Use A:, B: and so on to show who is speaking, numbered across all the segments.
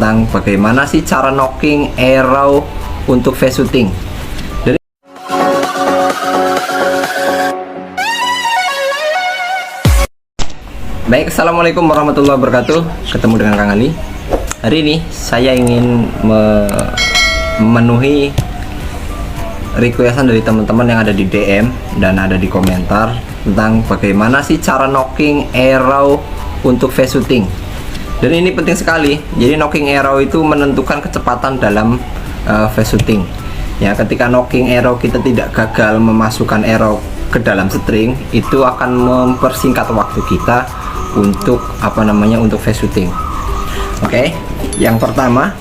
A: tentang bagaimana sih cara knocking arrow untuk face shooting. Jadi, baik, assalamualaikum warahmatullahi wabarakatuh. Ketemu dengan Kang Ali. Hari ini saya ingin memenuhi requestan dari teman-teman yang ada di DM dan ada di komentar tentang bagaimana sih cara knocking arrow untuk face shooting. Dan ini penting sekali. Jadi knocking arrow itu menentukan kecepatan dalam face shooting. Ya, ketika knocking arrow kita tidak gagal memasukkan arrow ke dalam string, itu akan mempersingkat waktu kita untuk untuk face shooting. Oke, yang pertama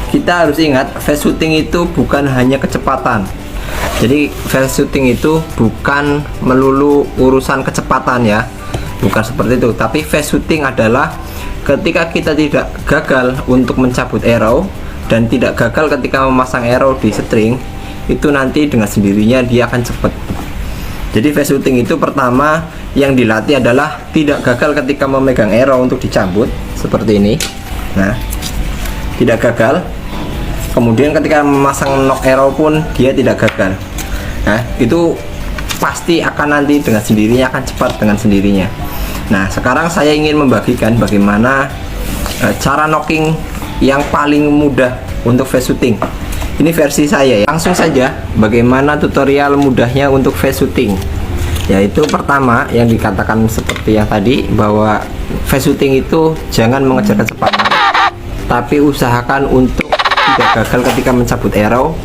A: kita harus ingat face shooting itu bukan hanya kecepatan. Jadi face shooting itu bukan melulu urusan kecepatan ya, bukan seperti itu. Tapi face shooting adalah ketika kita tidak gagal untuk mencabut arrow dan tidak gagal ketika memasang arrow di string, itu nanti dengan sendirinya dia akan cepat. Jadi face shooting itu pertama yang dilatih adalah tidak gagal ketika memegang arrow untuk dicabut seperti ini. Nah, tidak gagal. Kemudian ketika memasang knock arrow pun dia tidak gagal. Nah, itu pasti akan nanti dengan sendirinya akan cepat dengan sendirinya. Nah, sekarang saya ingin membagikan bagaimana cara knocking yang paling mudah untuk face shooting. Ini versi saya ya. Langsung saja bagaimana tutorial mudahnya untuk face shooting. Yaitu pertama yang dikatakan seperti yang tadi, bahwa face shooting itu jangan mengejar kecepatan, tapi usahakan untuk tidak gagal ketika mencabut arrow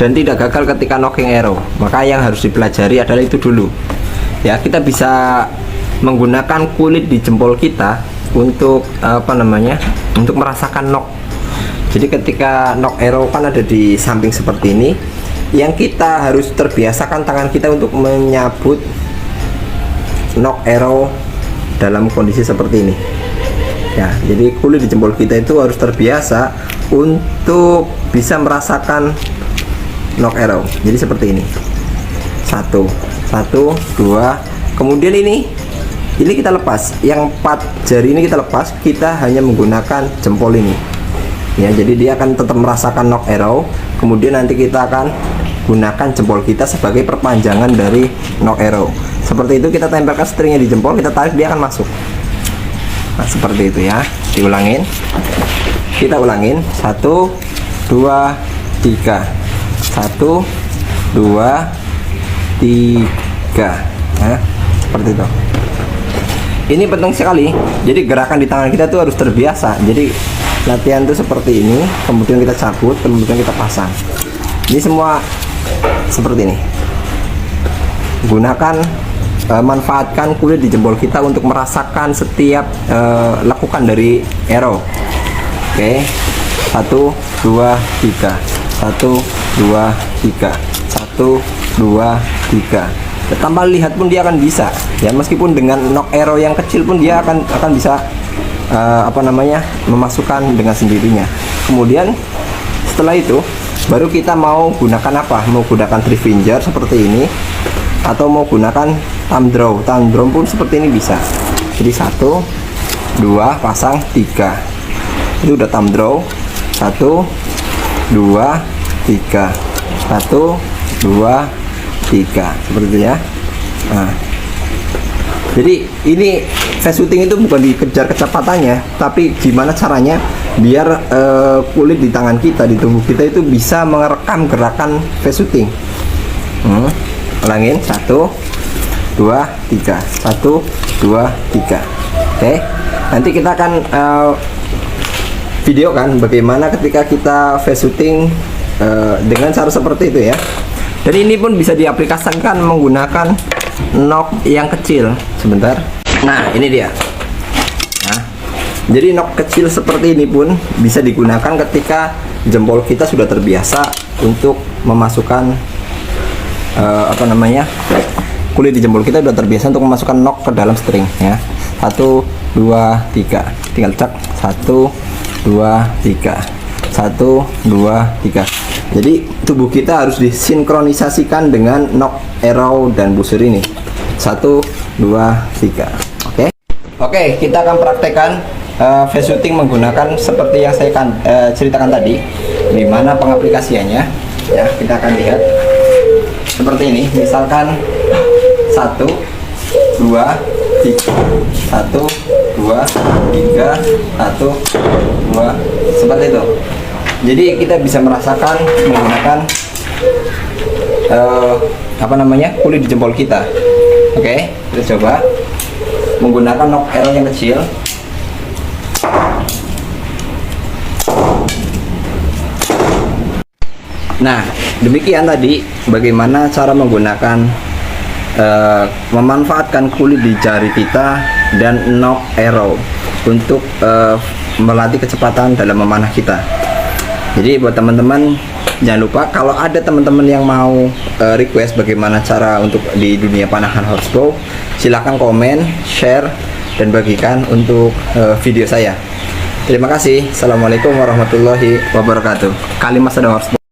A: dan tidak gagal ketika knocking arrow. Maka yang harus dipelajari adalah itu dulu. Ya, kita bisa menggunakan kulit di jempol kita untuk untuk merasakan knock. Jadi ketika knock arrow kan ada di samping seperti ini, yang kita harus terbiasakan tangan kita untuk menyabut knock arrow dalam kondisi seperti ini. Ya, jadi kulit di jempol kita itu harus terbiasa untuk bisa merasakan knock arrow. Jadi seperti ini. Satu, dua. Kemudian ini kita lepas. Yang 4 jari ini kita lepas. Kita hanya menggunakan jempol ini. Ya, jadi dia akan tetap merasakan knock arrow. Kemudian nanti kita akan gunakan jempol kita sebagai perpanjangan dari knock arrow. Seperti itu, kita tempelkan stringnya di jempol, kita tarik, dia akan masuk. Nah, seperti itu ya. Diulangin. Kita ulangin. 1, 2, 3. 1, 2, 3. Nah, seperti itu. Ini penting sekali. Jadi gerakan di tangan kita tuh harus terbiasa. Jadi latihan tuh seperti ini, kemudian kita cabut, kemudian kita pasang. Ini semua seperti ini. Manfaatkan kulit di jempol kita untuk merasakan setiap lekukan dari arrow. Oke, 1, 2, 3. 1, 2, 3. 1, 2, 3. Tanpa lihat pun dia akan bisa ya, meskipun dengan knock arrow yang kecil pun dia akan bisa memasukkan dengan sendirinya. Kemudian setelah itu baru kita mau gunakan mau gunakan three finger seperti ini, atau mau gunakan thumb draw pun seperti ini bisa. Jadi 1, 2, pasang 3. Itu udah thumb draw. 1, 2, 3. 1, 2, 3. Seperti itu ya. Nah, jadi ini face shooting itu bukan dikejar kecepatannya, tapi gimana caranya biar kulit di tangan kita, di tubuh kita itu bisa merekam gerakan face shooting. Ulangin. 1, 2, 3. 1, 2, 3. Oke, nanti kita akan videokan bagaimana ketika kita face shooting dengan cara seperti itu ya. Dan ini pun bisa diaplikasikan menggunakan knock yang kecil. Sebentar. Nah, ini dia. Nah, jadi knock kecil seperti ini pun bisa digunakan ketika jempol kita sudah terbiasa untuk memasukkan kulit di jempol kita sudah terbiasa untuk memasukkan knock ke dalam string ya. 1, 2, 3. Tinggal cek. 1, 2, 3. 1, 2, 3. Jadi tubuh kita harus disinkronisasikan dengan knock arrow dan busur ini. 1, 2, 3. Oke, kita akan praktekkan face shooting menggunakan seperti yang saya ceritakan tadi, di mana pengaplikasiannya ya, kita akan lihat seperti ini. Misalkan 1 2 3 1 2 3 1 2 seperti itu. Jadi kita bisa merasakan menggunakan kulit di jempol kita. Oke, kita coba menggunakan knock arrow yang kecil. Nah, demikian tadi bagaimana cara menggunakan memanfaatkan kulit di jari kita dan knock arrow untuk melatih kecepatan dalam memanah kita. Jadi buat teman-teman, jangan lupa kalau ada teman-teman yang mau request bagaimana cara untuk di dunia panahan horsebow, silahkan komen, share, dan bagikan untuk video saya. Terima kasih. Assalamualaikum warahmatullahi wabarakatuh. Kalimat Sada Horsebow.